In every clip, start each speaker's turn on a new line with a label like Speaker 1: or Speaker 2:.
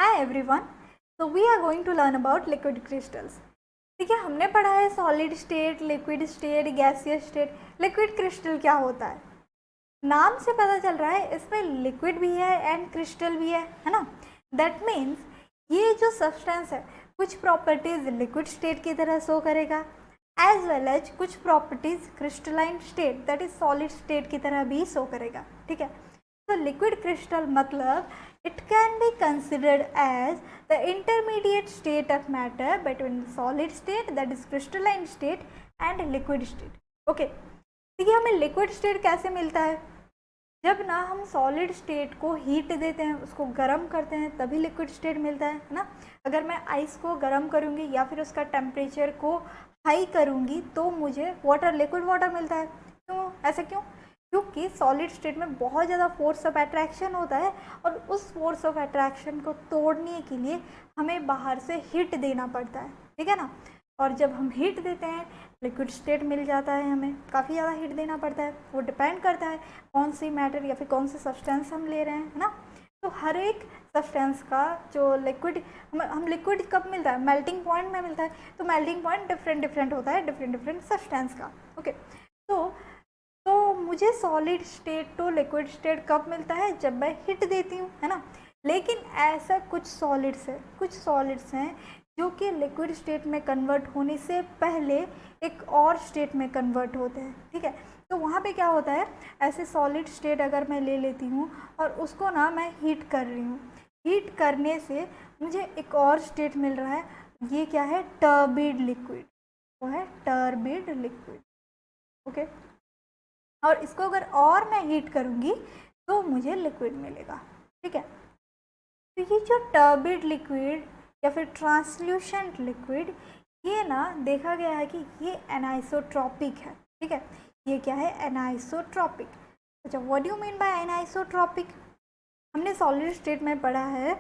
Speaker 1: Hi everyone. So we are going to learn about liquid crystals. ठीक है, हमने पढ़ा है solid state, liquid state, gaseous state. Liquid crystal क्या होता है? नाम से पता चल रहा है इसमें लिक्विड भी है एंड क्रिस्टल भी है ना. दैट मीन्स ये जो सब्सटेंस है कुछ प्रॉपर्टीज लिक्विड स्टेट की तरह शो करेगा एज वेल एज कुछ properties crystalline state that is solid state की तरह भी शो करेगा. ठीक है, तो लिक्विड क्रिस्टल मतलब it can be considered as the intermediate state of matter between the solid state that is crystalline state and liquid state. Okay, देखिए हमें लिक्विड स्टेट कैसे मिलता है? जब ना हम सॉलिड स्टेट को हीट देते हैं, उसको गर्म करते हैं, तभी लिक्विड स्टेट मिलता है ना. अगर मैं आइस को गर्म करूँगी या फिर उसका टेम्परेचर को हाई करूँगी तो मुझे वाटर, लिक्विड वाटर मिलता है. क्यों, ऐसा क्यों? क्योंकि सॉलिड स्टेट में बहुत ज़्यादा फोर्स ऑफ अट्रैक्शन होता है और उस फोर्स ऑफ अट्रैक्शन को तोड़ने के लिए हमें बाहर से हीट देना पड़ता है. ठीक है ना. और जब हम हीट देते हैं लिक्विड स्टेट मिल जाता है. हमें काफ़ी ज़्यादा हीट देना पड़ता है. वो डिपेंड करता है कौन सी मैटर या फिर कौन सी सब्सटेंस हम ले रहे हैं, है ना. तो हर एक सब्सटेंस का जो लिक्विड हम लिक्विड कब मिलता है? मेल्टिंग पॉइंट में मिलता है. तो मेल्टिंग पॉइंट डिफरेंट होता है डिफरेंट सब्सटेंस का. ओके, तो मुझे solid state to liquid state कब मिलता है? जब मैं हीट देती हूँ, है ना. लेकिन ऐसा कुछ सॉलिड्स हैं जो कि लिक्विड स्टेट में कन्वर्ट होने से पहले एक और स्टेट में कन्वर्ट होते हैं. ठीक है, तो वहाँ पे क्या होता है, ऐसे सॉलिड स्टेट अगर मैं ले लेती हूँ और उसको ना मैं हीट कर रही हूँ, हीट करने से मुझे एक और स्टेट मिल रहा है. ये क्या है? Turbid liquid. वो है टर्बिड लिक्विड. ओके, और इसको अगर और मैं हीट करूँगी तो मुझे लिक्विड मिलेगा. ठीक है, तो ये जो टर्बिड लिक्विड या फिर ट्रांसल्यूशेंट लिक्विड, ये ना देखा गया है कि ये एनाइसोट्रॉपिक है. ठीक है, ये क्या है? एनाइसोट्रॉपिक. अच्छा, what do you mean by anisotropic? हमने सॉलिड स्टेट में पढ़ा है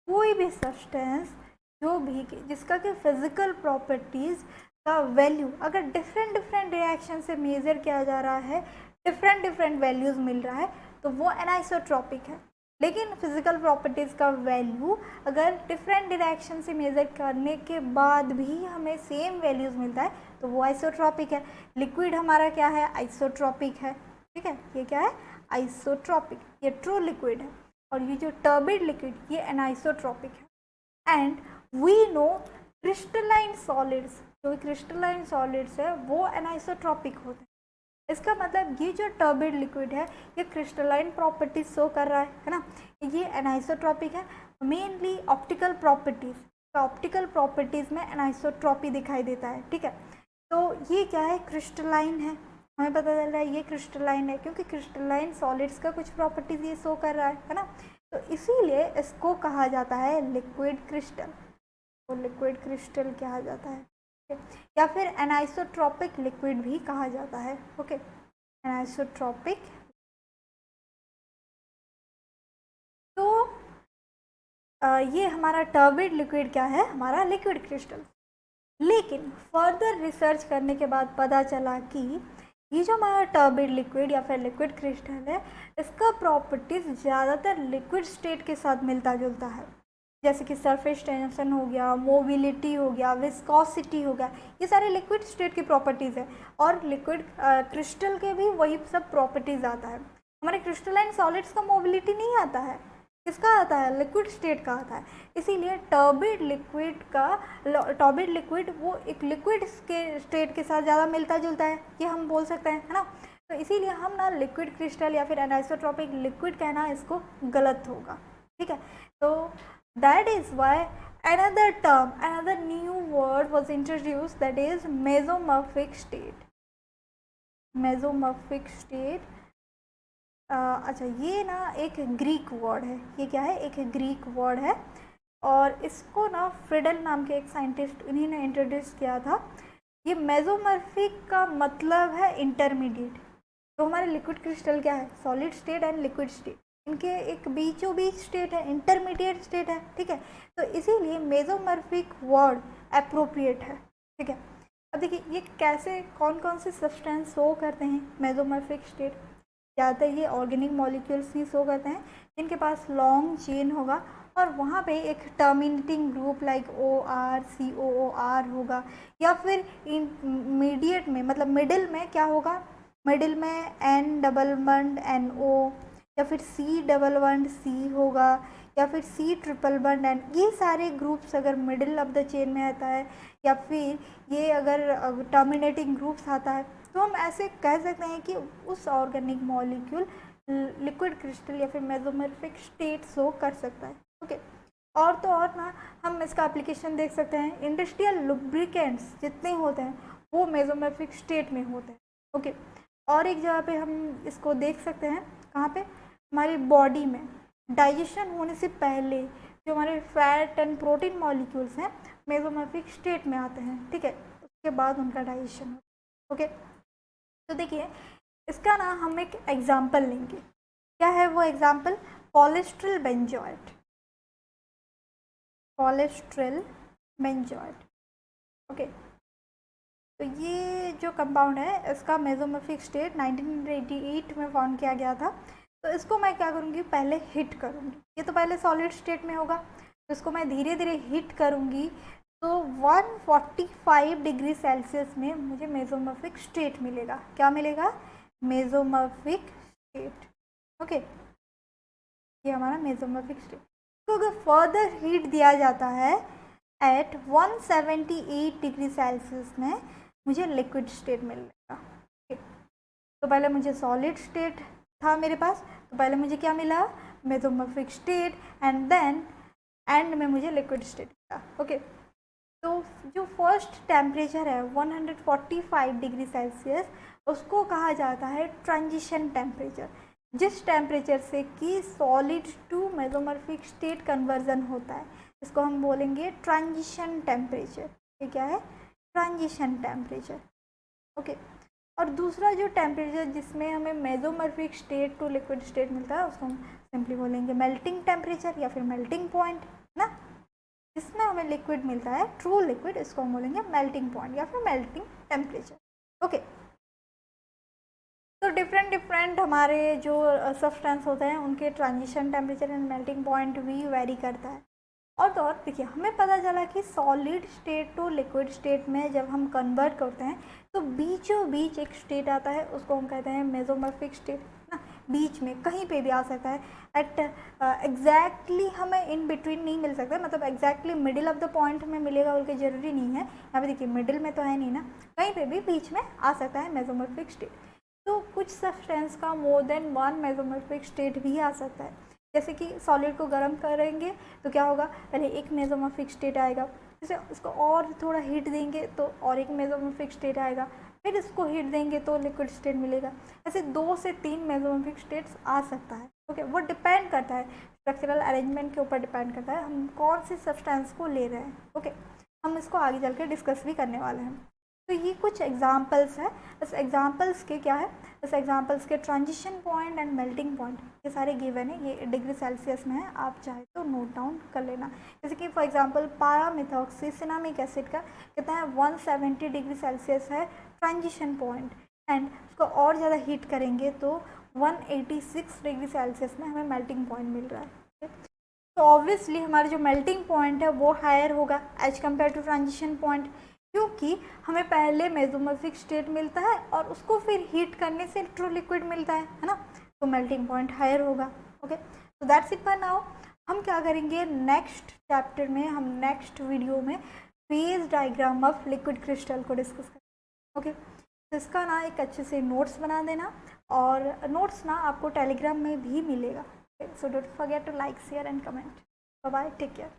Speaker 1: कोई भी सब्सटेंस जो भी जिसका कि फिजिकल प्रॉपर्टीज़ का वैल्यू अगर डिफरेंट रिएक्शन से मेज़र किया जा रहा है, डिफरेंट वैल्यूज़ मिल रहा है, तो वो एनाइसोट्रॉपिक है. लेकिन फिजिकल प्रॉपर्टीज़ का वैल्यू अगर डिफरेंट डायरेक्शन से मेज़र करने के बाद भी हमें सेम वैल्यूज़ मिलता है तो वो आइसोट्रॉपिक है. लिक्विड हमारा क्या है? आइसोट्रॉपिक है. ठीक है, ये क्या है? आइसोट्रॉपिक. ये ट्रू लिक्विड है. और ये जो टर्बिड लिक्विड ये एनाइसोट्रॉपिक है. And we know crystalline solids, जो क्रिस्टलाइन सॉलिड्स है वो एनाइसोट्रॉपिक होते हैं. इसका मतलब ये जो टर्बिड लिक्विड है ये क्रिस्टलाइन प्रॉपर्टीज शो कर रहा है ना. ये एनाइसोट्रॉपिक है. Mainly optical properties, optical properties में एनाइसोट्रॉपी दिखाई देता है. ठीक है, तो ये क्या है? क्रिस्टलाइन है. हमें पता चल रहा है ये क्रिस्टलाइन है क्योंकि क्रिस्टलाइन सॉलिड्स का कुछ प्रॉपर्टीज़ ये शो कर रहा है ना. तो इसीलिए इसको कहा जाता है लिक्विड क्रिस्टल. तो लिक्विड क्रिस्टल कहा जाता है या फिर एनाइसोट्रॉपिक लिक्विड भी कहा जाता है. Okay, anisotropic. तो ये हमारा टर्बिड लिक्विड क्या है? हमारा लिक्विड क्रिस्टल. लेकिन फर्दर रिसर्च करने के बाद पता चला कि ये जो हमारा टर्बिड लिक्विड या फिर लिक्विड क्रिस्टल है इसका प्रॉपर्टीज़ ज़्यादातर लिक्विड स्टेट के साथ मिलता जुलता है. जैसे कि सरफेस टेंशन हो गया, मोबिलिटी हो गया, विस्कोसिटी हो गया, ये सारे लिक्विड स्टेट की प्रॉपर्टीज़ है. और लिक्विड क्रिस्टल के भी वही सब प्रॉपर्टीज़ आता है. हमारे क्रिस्टलाइन सॉलिड्स का मोबिलिटी नहीं आता है. किसका आता है? लिक्विड स्टेट का आता है. इसीलिए टर्बिड लिक्विड वो एक लिक्विड के स्टेट के साथ ज़्यादा मिलता जुलता है, ये हम बोल सकते हैं, है ना. तो इसीलिए हम ना लिक्विड क्रिस्टल या फिर एनाइसोट्रॉपिक लिक्विड कहना इसको गलत होगा. ठीक है, तो that is why another new word was introduced, that is mesomorphic state. mesomorphic state. अच्छा, ये ना एक ग्रीक वर्ड है. ये क्या है? एक ग्रीक वर्ड है और इसको ना फ्रिडल नाम के एक साइंटिस्ट उन्हीं ने इंट्रोड्यूस किया था. ये मेसोमॉर्फिक का मतलब है इंटरमीडिएट. तो हमारे लिक्विड क्रिस्टल क्या है? Solid state and liquid state, इनके एक बीचों बीच स्टेट है, इंटरमीडिएट स्टेट है. ठीक है, तो इसीलिए मेसोमॉर्फिक वर्ड अप्रोप्रिएट है. ठीक है, अब देखिए ये कैसे कौन कौन से सब्सटेंस शो करते हैं मेसोमॉर्फिक स्टेट. ज़्यादातर ये ऑर्गेनिक मॉलिक्यूल्स ही शो करते हैं जिनके पास लॉन्ग चेन होगा और वहाँ पे एक terminating group like OR COOR होगा, या फिर इंटरमीडिएट में मतलब मिडिल में क्या होगा, मिडिल में N डबल बंड NO, या फिर C डबल बंड C होगा, या फिर C ट्रिपल बंड N। ये सारे ग्रुप्स अगर मिडिल ऑफ द चेन में आता है, या फिर ये अगर टर्मिनेटिंग ग्रुप्स आता है, तो हम ऐसे कह सकते हैं कि उस ऑर्गेनिक मॉलिक्यूल लिक्विड क्रिस्टल या फिर मेसोमॉर्फिक स्टेट शो कर सकता है। ओके, और तो और ना हम इसका एप्लीकेशन देख सकते हैं, इंडस्ट्रियल लुब्रिकेंट्स जितने होते हैं वो मेसोमॉर्फिक स्टेट में होते हैं। ओके, और एक जगह पे हम इसको देख सकते हैं, कहाँ पे, हमारी बॉडी में डाइजेशन होने से पहले जो हमारे फैट एंड प्रोटीन मॉलिक्यूल्स हैं मेसोमॉर्फिक स्टेट में आते हैं, ठीक है, उसके बाद उनका डाइजेशन होता है। ओके, तो देखिए इसका ना हम एक एग्जाम्पल लेंगे। क्या है वो example? Polystyryl benzoate, polystyryl benzoate. Okay, तो ये जो कंपाउंड है इसका मेसोमॉर्फिक स्टेट 1988 में फाउंड किया गया था। तो इसको मैं क्या करूँगी, पहले हिट करूँगी। ये तो पहले सॉलिड स्टेट में होगा, तो इसको मैं धीरे धीरे हिट करूँगी, तो 145 डिग्री सेल्सियस में मुझे मेसोमॉर्फिक स्टेट मिलेगा। क्या मिलेगा? Mesomorphic state. ओके, ये हमारा मेसोमॉर्फिक स्टेट। तो अगर फर्दर हीट दिया जाता है एट 178 डिग्री सेल्सियस में मुझे लिक्विड स्टेट मिलेगा। तो पहले मुझे सॉलिड स्टेट था मेरे पास, तो पहले मुझे क्या मिला? Mesomorphic state, and then end में मुझे लिक्विड स्टेट मिला। ओके, तो जो फर्स्ट टेम्परेचर है 145 डिग्री सेल्सियस, उसको कहा जाता है ट्रांजिशन टेम्परेचर। जिस टेम्परेचर से कि solid to mesomorphic state conversion होता है, इसको हम बोलेंगे ट्रांजिशन टेम्परेचर। ये क्या है? Transition temperature. ओके, और दूसरा जो टेम्परेचर जिसमें हमें mesomorphic state to liquid state मिलता है, उसको हम सिंपली बोलेंगे मेल्टिंग टेम्परेचर या फिर मेल्टिंग पॉइंट, है ना। इसमें हमें लिक्विड मिलता है, ट्रू लिक्विड, इसको हम बोलेंगे मेल्टिंग पॉइंट या फिर मेल्टिंग टेम्परेचर। ओके, तो डिफरेंट हमारे जो सब्सटेंस होते हैं उनके transition temperature and melting point भी वेरी करता है। और तो और देखिए, हमें पता चला कि solid state to liquid state में जब हम कन्वर्ट करते हैं तो बीचों बीच एक स्टेट आता है, उसको हम कहते हैं मेसोमॉर्फिक स्टेट ना। बीच में कहीं पे भी आ सकता है, एट एग्जैक्टली हमें इन बिटवीन नहीं मिल सकता, मतलब exactly middle of the point में मिलेगा बोल के ज़रूरी नहीं है। यहाँ पे देखिए मिडिल में तो है नहीं ना, कहीं पे भी बीच में आ सकता है मेसोमॉर्फिक स्टेट। तो कुछ सब्सटेंस का more than one mesomorphic state भी आ सकता है। जैसे कि सॉलिड को गर्म करेंगे तो क्या होगा, पहले एक मेसोमॉर्फिक स्टेट आएगा, जैसे उसको और थोड़ा हीट देंगे तो और एक मेसोमॉर्फिक स्टेट आएगा, फिर इसको हीट देंगे तो लिक्विड स्टेट मिलेगा। ऐसे 2 से 3 मेसोमॉर्फिक स्टेट्स आ सकता है। ओके, वो डिपेंड करता है स्ट्रक्चरल अरेंजमेंट के ऊपर डिपेंड करता है हम कौन सी सब्सटेंस को ले रहे हैं। ओके, हम इसको आगे चल के डिस्कस भी करने वाले हैं। तो ये कुछ एग्जाम्पल्स है, इस एग्जाम्पल्स के क्या है, इस एग्जाम्पल्स के transition point and melting point ये सारे गिवन है, ये डिग्री सेल्सियस में है, आप चाहे तो नोट डाउन कर लेना। जैसे कि फॉर एग्जांपल पारामिथॉक्सीसिनामिक एसिड का कितना है 170 डिग्री सेल्सियस है ट्रांजिशन पॉइंट, एंड उसको और ज़्यादा हीट करेंगे तो 186 डिग्री सेल्सियस में हमें मेल्टिंग पॉइंट मिल रहा है। तो ऑब्वियसली हमारा जो मेल्टिंग पॉइंट है वो हायर होगा as compare to transition point, क्योंकि हमें पहले मेसोमॉर्फिक स्टेट मिलता है और उसको फिर हीट करने से ट्रू लिक्विड मिलता है ना, तो मेल्टिंग पॉइंट हायर होगा। ओके, तो दैट्स इट फॉर नाउ। हम क्या करेंगे नेक्स्ट चैप्टर में, हम नेक्स्ट वीडियो में phase diagram of liquid crystal को डिस्कस करेंगे। ओके, तो इसका ना एक अच्छे से नोट्स बना देना, और नोट्स ना आपको टेलीग्राम में भी मिलेगा। So don't forget to like share and comment. Bye bye, take care.